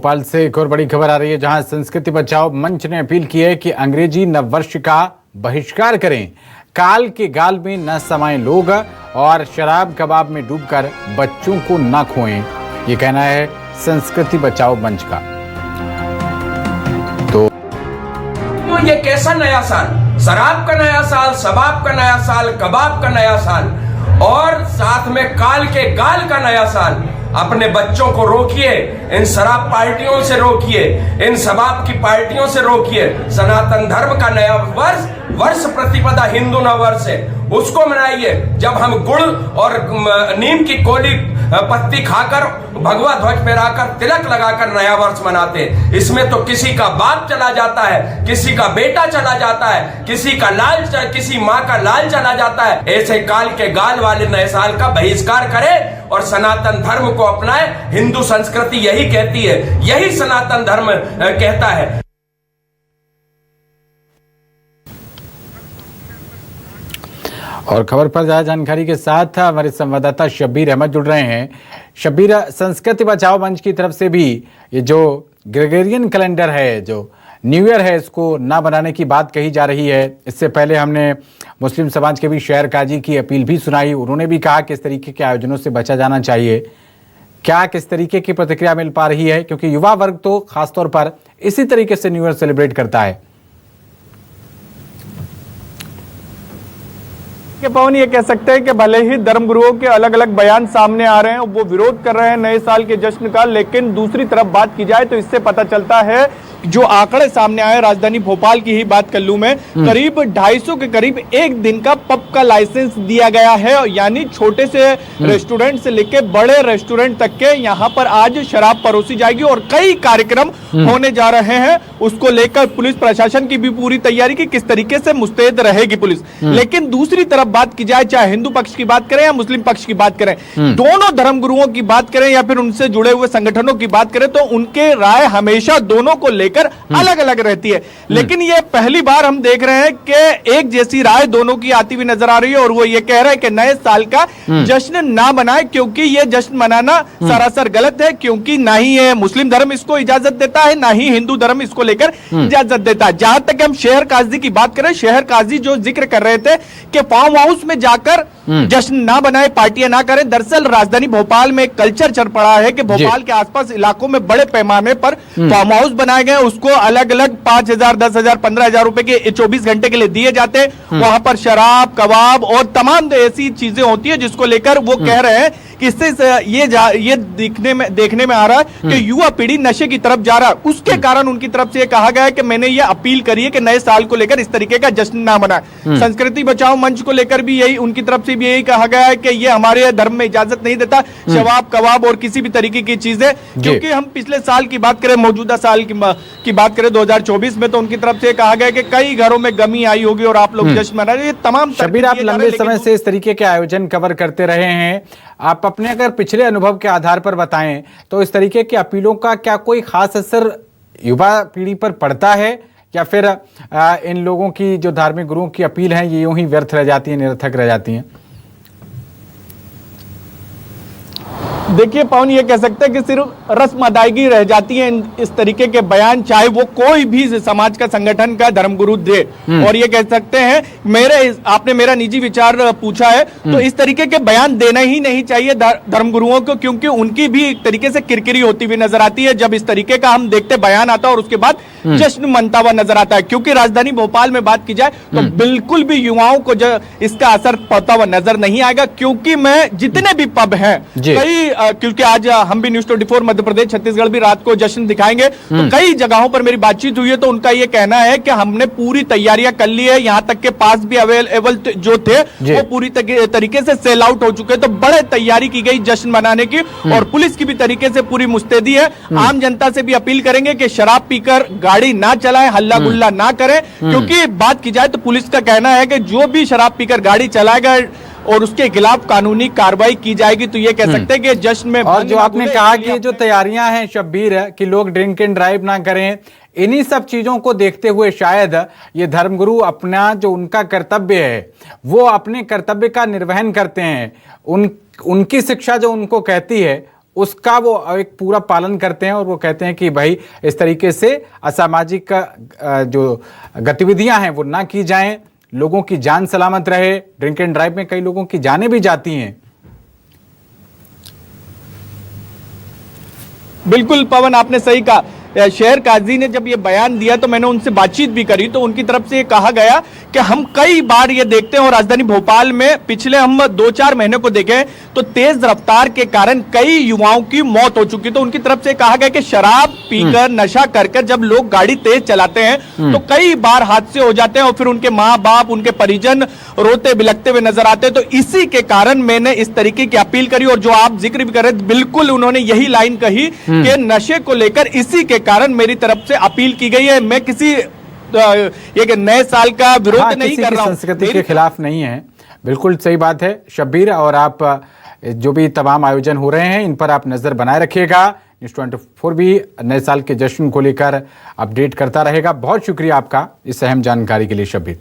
भोपाल से एक और बड़ी खबर आ रही है, जहां संस्कृति बचाओ मंच ने अपील की है कि अंग्रेजी नववर्ष का बहिष्कार करें। काल के गाल में न समाएं लोग और शराब कबाब में डूबकर बच्चों को न खोएं, ये कहना है संस्कृति बचाओ मंच का। तो ये कैसा नया साल? शराब का नया साल, शबाब का नया साल, कबाब का नया साल और साथ में काल के गाल का नया साल। अपने बच्चों को रोकिए, इन शराब पार्टियों से रोकिए, इन शबाब की पार्टियों से रोकिए। सनातन धर्म का नया वर्ष प्रतिपदा हिंदू नववर्ष है, उसको मनाइए। जब हम गुड़ और नीम की कोली पत्ती खाकर, भगवा ध्वज फहराकर, तिलक लगाकर नया वर्ष मनाते हैं, इसमें तो किसी का बाप चला जाता है, किसी का बेटा चला जाता है, किसी माँ का लाल चला जाता है। ऐसे काल के गाल वाले नए साल का बहिष्कार करें और सनातन धर्म को अपनाएं। हिंदू संस्कृति यही कहती है, यही सनातन धर्म कहता है। और खबर पर ज्यादा जानकारी के साथ हमारे संवाददाता शब्बीर अहमद जुड़ रहे हैं। शब्बीर, संस्कृति बचाओ मंच की तरफ से भी ये जो ग्रेगोरियन कैलेंडर है, जो न्यू ईयर है, इसको ना बनाने की बात कही जा रही है। इससे पहले हमने मुस्लिम समाज के भी शहर काजी की अपील भी सुनाई, उन्होंने भी कहा कि इस तरीके के आयोजनों से बचा जाना चाहिए। क्या किस तरीके की प्रतिक्रिया मिल पा रही है, क्योंकि युवा वर्ग तो खासतौर पर इसी तरीके से न्यू ईयर सेलिब्रेट करता है। पवन, ये कह सकते हैं कि भले ही धर्मगुरुओं के अलग अलग बयान सामने आ रहे हैं, वो विरोध कर रहे हैं नए साल के जश्न का, लेकिन दूसरी तरफ बात की जाए तो इससे पता चलता है जो आंकड़े सामने आए, राजधानी भोपाल की ही बात कर लूं मैं, करीब 250 के करीब एक दिन का पब का लाइसेंस दिया गया है। यानी छोटे से रेस्टोरेंट से लेके बड़े रेस्टोरेंट तक के यहाँ पर आज शराब परोसी जाएगी और कई कार्यक्रम होने जा रहे हैं। उसको लेकर पुलिस प्रशासन की भी पूरी तैयारी की, किस तरीके से मुस्तैद रहेगी पुलिस। लेकिन दूसरी तरफ बात की जाए, चाहे हिंदू पक्ष की बात करें या मुस्लिम पक्ष की बात करें, दोनों धर्मगुरुओं की बात करें या फिर उनसे जुड़े हुए संगठनों की बात करें, तो उनके राय हमेशा दोनों को लेकर अलग अलग रहती है। लेकिन ये पहली बार हम देख रहे हैं कि एक जैसी राय दोनों की आती हुई नजर आ रही है और वो ये कह रहा है कि नए साल का जश्न ना मनाए, क्योंकि ये जश्न मनाना सरासर गलत है, क्योंकि ना ही ये मुस्लिम धर्म इसको इजाजत देता है, ना ही हिंदू धर्म इसको लेकर इजाजत देता है। जहां तक हम शहर काजी की बात करें, शहर काजी जो जिक्र कर रहे थे कि फार्म हाउस में जाकर जश्न ना बनाए, पार्टियां ना करें। दरअसल राजधानी भोपाल में एक कल्चर चल पड़ा है कि भोपाल के आसपास इलाकों में बड़े पैमाने पर फार्म हाउस बनाए गए, उसको अलग अलग 5,000, 10,000, 15,000 रुपए के 24 घंटे के लिए दिए जाते हैं। वहां पर शराब, कबाब और तमाम ऐसी चीजें होती है जिसको लेकर वो कह रहे हैं कि इससे ये देखने में आ रहा है कि युवा पीढ़ी नशे की तरफ जा रहा है। उसके कारण उनकी तरफ से ये कहा गया है कि मैंने ये अपील करी है कि नए साल को लेकर इस तरीके का जश्न ना मनाए। संस्कृति बचाओ मंच को लेकर भी यही, उनकी तरफ से भी यही कहा गया है कि ये हमारे धर्म में इजाजत नहीं देता शराब, कबाब और किसी भी तरीके की चीजें। क्योंकि हम पिछले साल की बात करें, मौजूदा साल की बात करें 2024 में, तो उनकी तरफ से कहा गया कि कई घरों में गमी आई होगी और आप लोग जश्न मना रहे। ये तमाम शब्बीर, आप लंबे समय से इस तरीके के आयोजन कवर करते रहे हैं, आप अपने अगर पिछले अनुभव के आधार पर बताएं तो इस तरीके की अपीलों का क्या कोई खास असर युवा पीढ़ी पर पड़ता है, या फिर इन लोगों की जो धार्मिक गुरुओं की अपील है ये यूं ही व्यर्थ रह जाती है, निरर्थक रह जाती हैं? देखिए पवन, ये कह सकते हैं कि सिर्फ रस्म अदायगी रह जाती है इस तरीके के बयान, चाहे वो कोई भी समाज का संगठन का धर्मगुरु दे। और ये कह सकते हैं, आपने मेरा निजी विचार पूछा है, तो इस तरीके के बयान देना ही नहीं चाहिए धर्मगुरुओं को, क्योंकि उनकी भी एक तरीके से किरकिरी होती हुई नजर आती है जब इस तरीके का हम देखते बयान आता है और उसके बाद जश्न मनता हुआ नजर आता है। क्योंकि राजधानी भोपाल में बात की जाए तो बिल्कुल भी युवाओं को इसका असर पड़ता हुआ नजर नहीं आएगा। क्योंकि मैं जितने भी पब हैं, कई, क्योंकि आज हम भी न्यूज़ 24 मध्य प्रदेश, छत्तीसगढ़ भी रात को जश्न दिखाएंगे, तो कई जगहों पर मेरी बातचीत हुई है, तो उनका ये कहना है कि हमने पूरी तैयारियां कर ली है, यहां तक के पास भी अवेलेबल जो थे वो पूरी तरीके से सेल आउट हो चुके हैं। तो बड़े तैयारी की गई जश्न मनाने की, और पुलिस की भी तरीके से पूरी मुस्तैदी है। आम जनता से भी अपील करेंगे कि शराब पीकर गाड़ी ना चलाएं, हल्ला गुल्ला ना करें, क्योंकि बात की जाए तो पुलिस का कहना है कि जो भी शराब पीकर गाड़ी चलाएगा और उसके खिलाफ कानूनी कार्रवाई की जाएगी। तो ये कह सकते हैं कि जश्न में, और जो आपने कहा कि जो तैयारियां हैं शब्बीर, कि लोग ड्रिंक एंड ड्राइव ना करें, इन्हीं सब चीजों को देखते हुए शायद ये धर्मगुरु अपना जो उनका कर्तव्य है वो अपने कर्तव्य का निर्वहन करते हैं। उनकी शिक्षा जो उनको कहती है उसका वो एक पूरा पालन करते हैं और वो कहते हैं कि भाई इस तरीके से असामाजिक जो गतिविधियां हैं वो ना की जाएं, लोगों की जान सलामत रहे। ड्रिंक एंड ड्राइव में कई लोगों की जानें भी जाती हैं। बिल्कुल पवन, आपने सही कहा। शहर काजी ने जब ये बयान दिया तो मैंने उनसे बातचीत भी करी, तो उनकी तरफ से ये कहा गया कि हम कई बार ये देखते हैं और राजधानी भोपाल में पिछले हम 2-4 महीने को देखें तो तेज रफ्तार के कारण कई युवाओं की मौत हो चुकी। तो उनकी तरफ से कहा गया कि शराब पीकर नशा कर जब लोग गाड़ी तेज चलाते हैं तो कई बार हादसे हो जाते हैं और फिर उनके माँ बाप, उनके परिजन रोते बिलखते हुए नजर आते हैं। तो इसी के कारण मैंने इस तरीके की अपील करी और जो आप जिक्र भी कर रहे, बिल्कुल उन्होंने यही लाइन कही कि नशे को लेकर इसी के कारण मेरी तरफ से अपील की गई है। मैं किसी ये नए साल का विरोध नहीं कर रहा हूं, संस्कृति के खिलाफ नहीं है। बिल्कुल सही बात है शब्बीर, और आप जो भी तमाम आयोजन हो रहे हैं इन पर आप नजर बनाए रखिएगा। न्यूज़ 24 भी नए साल के जश्न को लेकर अपडेट करता रहेगा। बहुत शुक्रिया आपका इस अहम जानकारी के लिए शब्बीर।